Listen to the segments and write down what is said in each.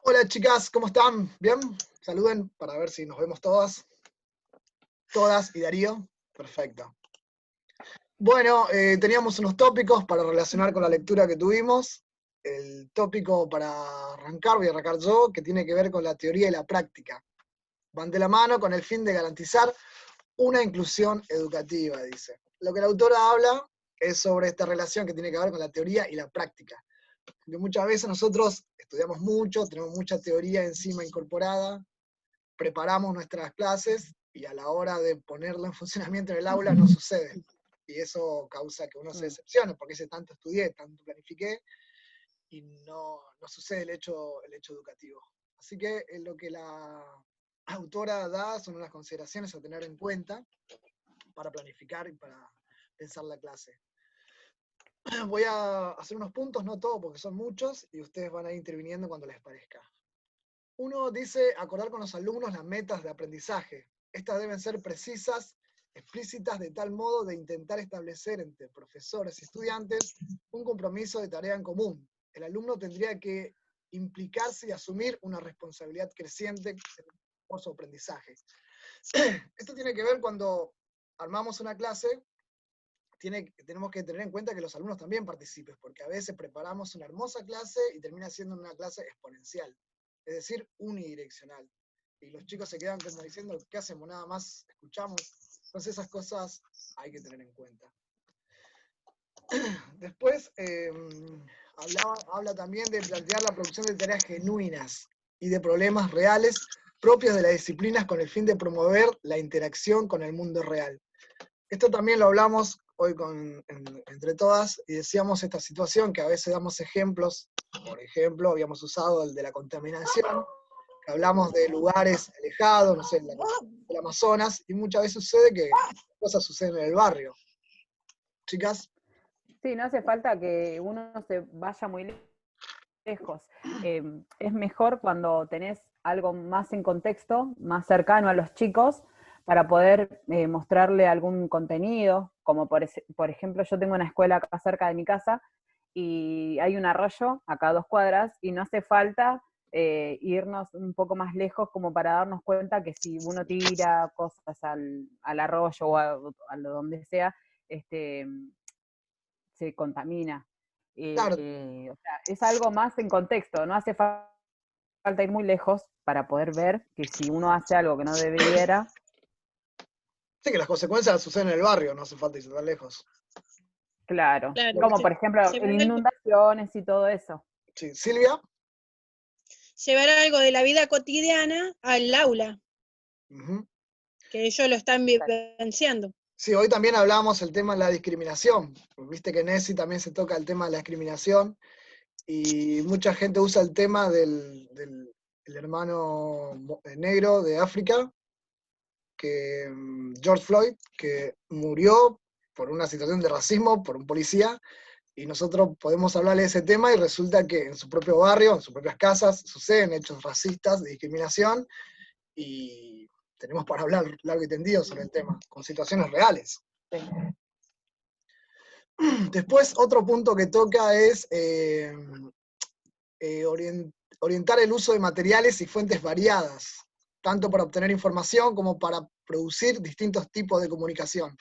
Hola chicas, ¿cómo están? ¿Bien? Saluden para ver si nos vemos todas. Todas y Darío. Perfecto. Bueno, teníamos unos tópicos para relacionar con la lectura que tuvimos. El tópico para arrancar, voy a arrancar yo, que tiene que ver con la teoría y la práctica. Van de la mano con el fin de garantizar una inclusión educativa, dice. Lo que la autora habla es sobre esta relación que tiene que ver con la teoría y la práctica. Porque muchas veces nosotros estudiamos mucho, tenemos mucha teoría encima incorporada, preparamos nuestras clases y a la hora de ponerlo en funcionamiento en el aula no sucede. Y eso causa que uno se decepcione, porque dice tanto estudié, tanto planifiqué, y no sucede el hecho educativo. Así que lo que la autora da son unas consideraciones a tener en cuenta para planificar y para pensar la clase. Voy a hacer unos puntos, no todos porque son muchos, y ustedes van a ir interviniendo cuando les parezca. Uno dice acordar con los alumnos las metas de aprendizaje. Estas deben ser precisas, explícitas, de tal modo de intentar establecer entre profesores y estudiantes un compromiso de tarea en común. El alumno tendría que implicarse y asumir una responsabilidad creciente por su aprendizaje. Esto tiene que ver cuando armamos una clase, tenemos que tener en cuenta que los alumnos también participen, porque a veces preparamos una hermosa clase y termina siendo una clase exponencial, es decir, unidireccional. Y los chicos se quedan como diciendo, ¿qué hacemos? Nada más escuchamos. Entonces esas cosas hay que tener en cuenta. Después habla también de plantear la producción de tareas genuinas y de problemas reales propios de las disciplinas con el fin de promover la interacción con el mundo real. Esto también lo hablamos hoy entre todas y decíamos esta situación que a veces damos ejemplos. Por ejemplo, habíamos usado el de la contaminación, que hablamos de lugares alejados, no sé, el Amazonas, y muchas veces sucede que cosas suceden en el barrio. Chicas. Sí, no hace falta que uno se vaya muy lejos. Es mejor cuando tenés algo más en contexto, más cercano a los chicos, para poder mostrarle algún contenido, como por ejemplo yo tengo una escuela acá cerca de mi casa y hay un arroyo acá a 2 cuadras y no hace falta irnos un poco más lejos como para darnos cuenta que si uno tira cosas al arroyo o a donde sea, se contamina. Claro, O sea, es algo más en contexto, no hace falta ir muy lejos para poder ver que si uno hace algo que no debiera. sí que las consecuencias suceden en el barrio, no hace falta irse tan lejos. Claro, Claro, como por ejemplo en inundaciones y todo eso. Sí. Silvia. Llevar algo de la vida cotidiana al aula, que ellos lo están vivenciando. Sí, hoy también hablábamos el tema de la discriminación. Viste que en ESI también se toca el tema de la discriminación y mucha gente usa el tema del hermano negro de África, que George Floyd, que murió por una situación de racismo, por un policía, y nosotros podemos hablarle de ese tema y resulta que en su propio barrio, en sus propias casas, suceden hechos racistas, de discriminación, y tenemos para hablar largo y tendido sobre el tema, con situaciones reales. Sí. Después, otro punto que toca es orientar el uso de materiales y fuentes variadas, tanto para obtener información como para producir distintos tipos de comunicación.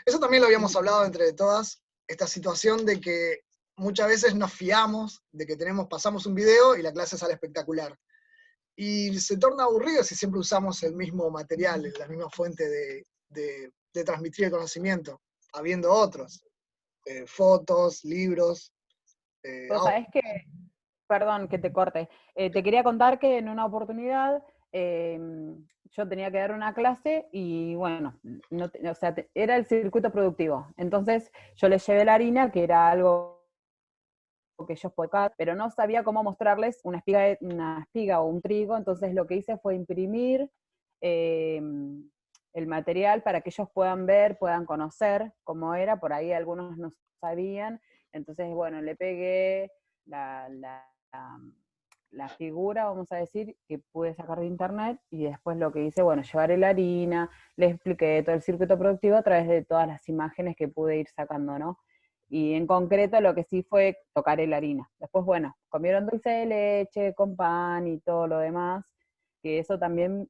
Eso también lo habíamos hablado entre todas, esta situación de que muchas veces nos fiamos de que pasamos un video y la clase sale espectacular. Y se torna aburrido si siempre usamos el mismo material, la misma fuente de transmitir el conocimiento, habiendo otros. Fotos, libros. Vos sabés que, perdón que te corte, te quería contar que en una oportunidad yo tenía que dar una clase y bueno, o sea, era el circuito productivo. Entonces yo les llevé la harina, que era algo que ellos podían, pero no sabía cómo mostrarles una espiga o un trigo, entonces lo que hice fue imprimir el material para que ellos puedan ver, puedan conocer cómo era, por ahí algunos no sabían, entonces bueno, le pegué la figura, vamos a decir, que pude sacar de internet, y después lo que hice, bueno, llevaré la harina, les expliqué todo el circuito productivo a través de todas las imágenes que pude ir sacando, ¿no? Y en concreto lo que sí fue tocar la harina. Después, bueno, comieron dulce de leche con pan y todo lo demás, que eso también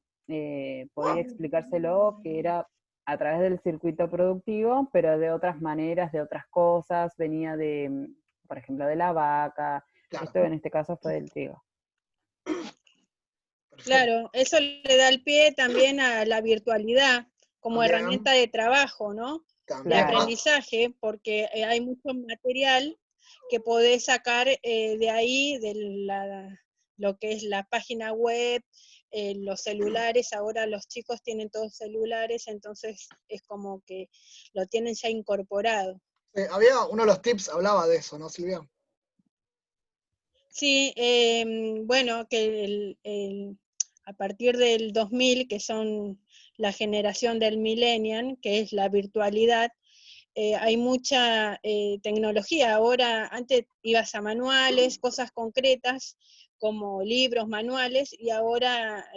podía explicárselo, que era a través del circuito productivo, pero de otras maneras, de otras cosas, venía de, por ejemplo, de la vaca, Claro. esto en este caso fue del trigo. Perfecto. Claro, eso le da el pie también a la virtualidad como También. herramienta de trabajo, ¿no? También. De aprendizaje, porque hay mucho material que podés sacar de ahí, lo que es la página web, los celulares. Ahora los chicos tienen todos celulares, entonces es como que lo tienen ya incorporado. Había uno de los tips, hablaba de eso, ¿no, Silvia? Sí, bueno, que a partir del 2000, que son la generación del millennial, que es la virtualidad, hay mucha tecnología. Ahora, antes ibas a manuales, cosas concretas, como libros, manuales, y ahora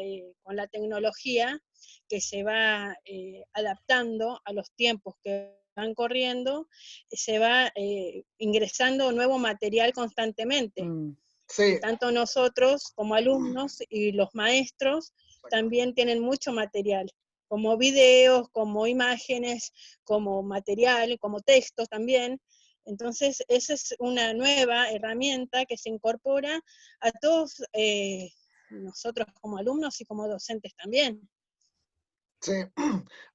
con la tecnología que se va adaptando a los tiempos que van corriendo, se va ingresando nuevo material constantemente. Sí. Tanto nosotros como alumnos y los maestros también tienen mucho material, como videos, como imágenes, como material, como textos también. Entonces, esa es una nueva herramienta que se incorpora a todos nosotros como alumnos y como docentes también. Sí.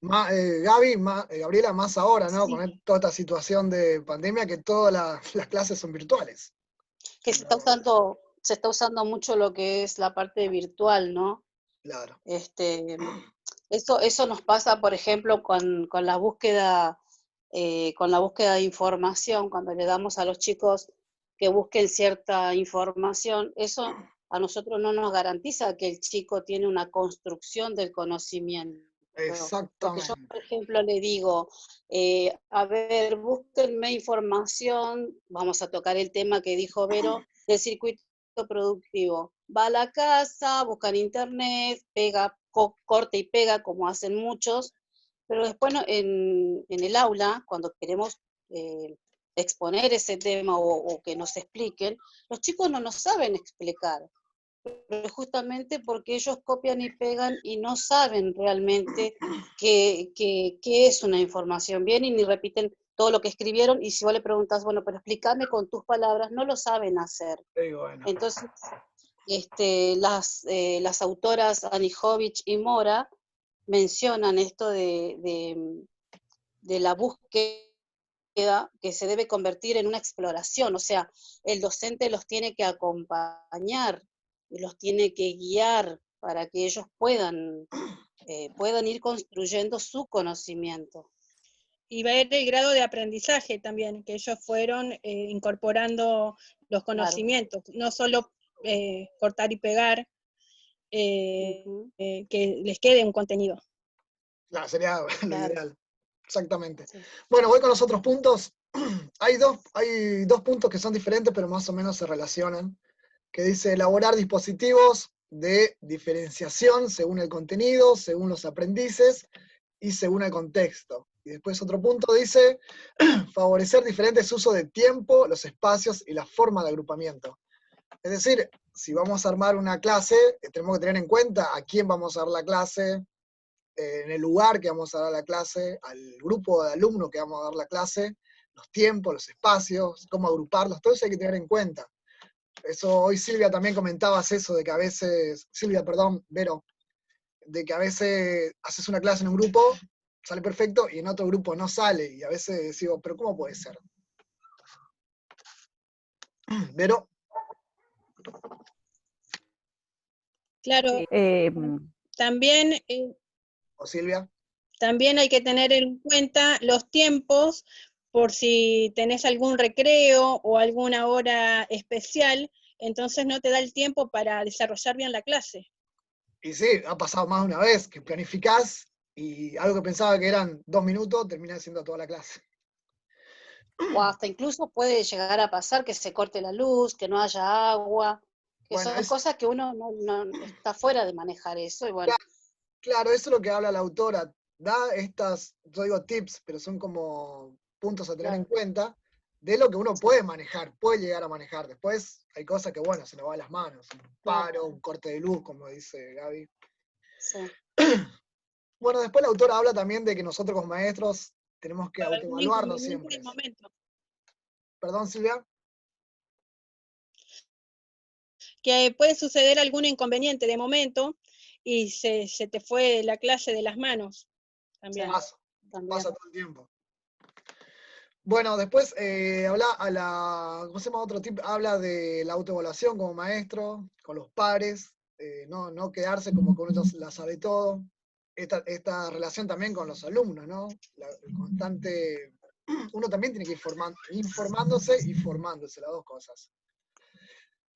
Gabriela, más ahora, ¿no? Sí. Con toda esta situación de pandemia, que todas las clases son virtuales. Que se está usando mucho lo que es la parte virtual, ¿no? Claro. Eso nos pasa, por ejemplo, con la búsqueda de información, cuando le damos a los chicos que busquen cierta información, eso a nosotros no nos garantiza que el chico tiene una construcción del conocimiento. Exactamente. Porque yo, por ejemplo, le digo, a ver, búsquenme información, vamos a tocar el tema que dijo Vero, del circuito productivo. Va a la casa, busca en internet, pega, corta y pega, como hacen muchos, pero después en el aula, cuando queremos exponer ese tema o que nos expliquen, los chicos no nos saben explicar, pero justamente porque ellos copian y pegan y no saben realmente qué es una información bien y ni repiten todo lo que escribieron, y si vos le preguntas, bueno, pero explícame con tus palabras, no lo saben hacer. Sí, bueno. Entonces, las autoras Anijovic y Mora mencionan esto de la búsqueda que se debe convertir en una exploración, o sea, el docente los tiene que acompañar, los tiene que guiar para que ellos puedan ir construyendo su conocimiento. Y ver el grado de aprendizaje también, que ellos fueron incorporando los conocimientos, claro. No solo cortar y pegar, que les quede un contenido. Claro, sería lo ideal. Exactamente. Sí. Bueno, voy con los otros puntos. Hay dos puntos que son diferentes, pero más o menos se relacionan, que dice elaborar dispositivos de diferenciación según el contenido, según los aprendices y según el contexto. Y después otro punto dice favorecer diferentes usos de tiempo, los espacios y la forma de agrupamiento. Es decir, si vamos a armar una clase, tenemos que tener en cuenta a quién vamos a dar la clase, en el lugar que vamos a dar la clase, al grupo de alumnos que vamos a dar la clase, los tiempos, los espacios, cómo agruparlos, todo eso hay que tener en cuenta. Eso hoy Silvia también comentabas eso, de que a veces, Vero, de que a veces haces una clase en un grupo, sale perfecto, y en otro grupo no sale, y a veces digo, pero ¿cómo puede ser? Vero. Claro, también... ¿O Silvia? También hay que tener en cuenta los tiempos, por si tenés algún recreo o alguna hora especial, entonces no te da el tiempo para desarrollar bien la clase. Y sí, ha pasado más de una vez que planificás y algo que pensaba que eran 2 minutos, termina siendo toda la clase. O hasta incluso puede llegar a pasar que se corte la luz, que no haya agua, que bueno, son cosas que uno no está fuera de manejar eso. Y bueno. Claro, eso es lo que habla la autora. Da estas, yo digo tips, pero son como puntos a tener en cuenta, de lo que uno puede manejar, puede llegar a manejar. Después hay cosas que, bueno, se nos va de las manos. Un paro, un corte de luz, como dice Gaby. Sí. Bueno, después la autora habla también de que nosotros como maestros tenemos que algún autoevaluarnos inconveniente siempre. de momento. Perdón, Silvia. Que puede suceder algún inconveniente de momento y se te fue la clase de las manos también. Pasa todo el tiempo. Bueno, después ¿cómo se llama otro tip? Habla de la autoevaluación como maestro, con los pares, no quedarse como que uno ya la sabe todo. Esta relación también con los alumnos, ¿no? El constante, uno también tiene que ir informándose y formándose, las dos cosas.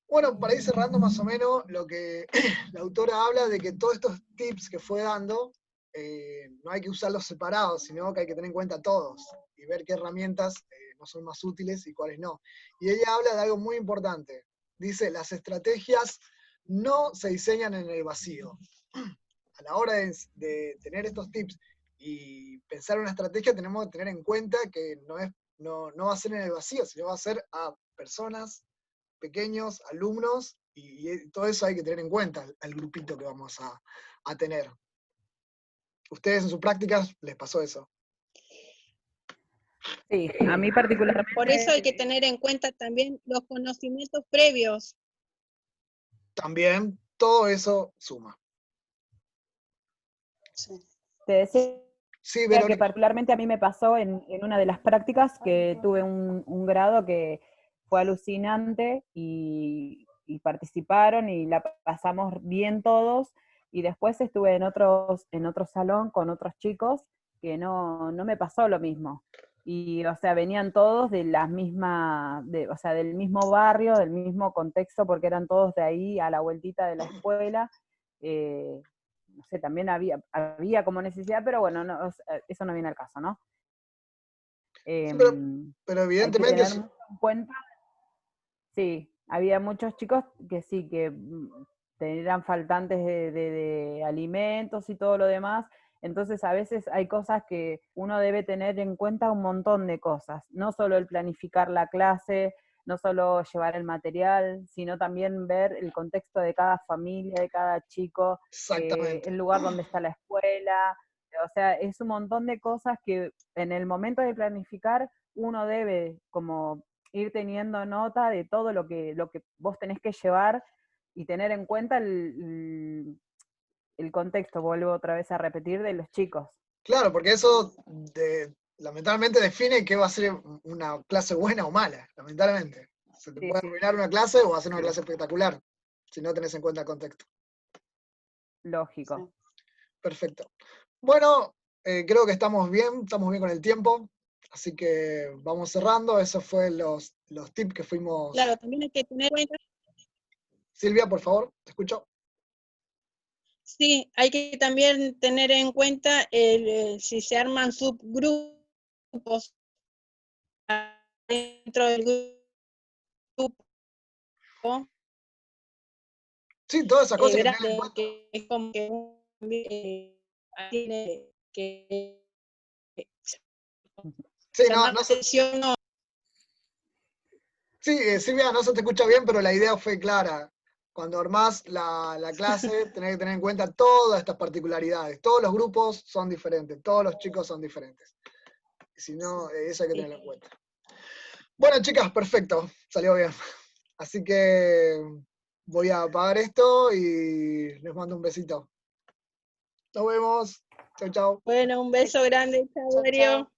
Bueno, para ir cerrando más o menos, lo que la autora habla de que todos estos tips que fue dando, no hay que usarlos separados, sino que hay que tener en cuenta todos y ver qué herramientas no son más útiles y cuáles no. Y ella habla de algo muy importante. Dice, las estrategias no se diseñan en el vacío. A la hora de tener estos tips y pensar una estrategia, tenemos que tener en cuenta que no va a ser en el vacío, sino va a ser a personas, pequeños, alumnos, y todo eso hay que tener en cuenta, al grupito que vamos a tener. ¿Ustedes en sus prácticas les pasó eso? Sí, a mí particularmente. Por eso hay que tener en cuenta también los conocimientos previos. También todo eso suma. Sí. Te decía Sí, que Verónica. particularmente a mí me pasó en una de las prácticas que tuve un grado que fue alucinante y participaron y la pasamos bien todos, y después estuve en otro salón con otros chicos que no me pasó lo mismo. Y, o sea, venían todos de la misma, o sea, del mismo barrio, del mismo contexto, porque eran todos de ahí a la vueltita de la escuela. No sé, también había como necesidad, pero bueno, eso no viene al caso, ¿no? Sí, pero Hay que evidentemente tener mucho en cuenta. Sí, había muchos chicos que sí, que eran faltantes de alimentos y todo lo demás. Entonces a veces hay cosas que uno debe tener en cuenta, un montón de cosas, no solo el planificar la clase, no solo llevar el material, sino también ver el contexto de cada familia, de cada chico, exactamente. el lugar donde está la escuela. O sea, es un montón de cosas que en el momento de planificar uno debe como ir teniendo nota de todo lo que vos tenés que llevar y tener en cuenta el contexto, vuelvo otra vez a repetir, de los chicos. Claro, porque eso lamentablemente define qué va a ser una clase buena o mala, lamentablemente. Se te puede arruinar una clase o hacer una clase espectacular, si no tenés en cuenta el contexto. Lógico. Sí. Perfecto. Bueno, creo que estamos bien con el tiempo, así que vamos cerrando. Esos fueron los tips que fuimos. Claro, también hay que tener en cuenta. Silvia, por favor, te escucho. Sí, hay que también tener en cuenta si se arman subgrupos dentro del grupo. Sí, todas esas cosas hay que tener en Grande, cuenta. que es como que tiene que Sí, llamar la atención. sí, Silvia, no se te escucha bien, pero la idea fue clara. Cuando armás la clase, tenés que tener en cuenta todas estas particularidades. Todos los grupos son diferentes, todos los chicos son diferentes. Si no, eso hay que tenerlo en cuenta. Bueno, chicas, perfecto, salió bien. Así que voy a apagar esto y les mando un besito. Nos vemos. Chau, chau. Bueno, un beso grande, chao, Chao, Darío. chao.